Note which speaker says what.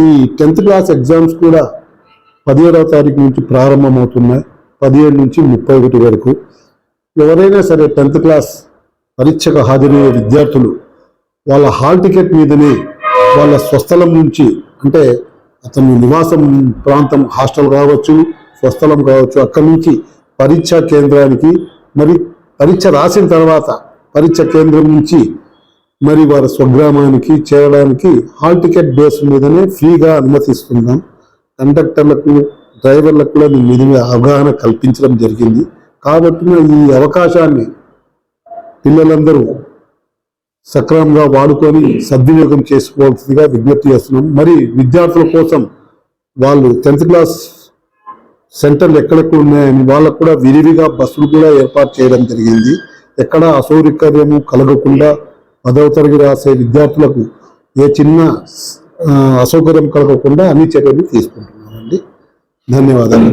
Speaker 1: ఈ 10th class exams కూడా 17వ తారీఖు నుంచి ప్రారంభమవుతున్నాయి. 17 నుంచి 31 వరకు. ఎవరైనా సరే 10th క్లాస్ పరీక్షకు హాజరయ్యే విద్యార్థులు వాళ్ళ హాల్ టికెట్ మీదనే వాళ్ళ స్వస్థలం నుంచి, అంటే అతని నివాసం ప్రాంతం హాస్టల్ కావచ్చు, స్వస్థలం కావచ్చు, అక్కడి నుంచి పరీక్షా కేంద్రానికి, మరి పరీక్ష రాసిన తర్వాత పరీక్ష కేంద్రం నుంచి మరి వారి స్వగ్రామానికి చేరడానికి హాల్ టికెట్ బేస్ మీదనే ఫ్రీగా అనుమతిస్తున్నాం. కండక్టర్లకు, డ్రైవర్లకు కూడా దీని మీద అవగాహన కల్పించడం జరిగింది. కాబట్టి ఈ అవకాశాన్ని పిల్లలందరూ సక్రమంగా వాడుకొని సద్వినియోగం చేసుకోవాల్సిందిగా విజ్ఞప్తి చేస్తున్నాం. మరి విద్యార్థుల కోసం వాళ్ళు 10th క్లాస్ సెంటర్లు ఎక్కడెక్కడ ఉన్నాయని వాళ్ళకు కూడా విరివిగా బస్సులు కూడా ఏర్పాటు చేయడం జరిగింది. ఎక్కడ అసౌకర్యము కలగకుండా 10వ తరగతి రాసే విద్యార్థులకు ఏ చిన్న అసౌకర్యం కలగకుండా అన్ని చర్యలు తీసుకుంటున్నామండి. ధన్యవాదాలు.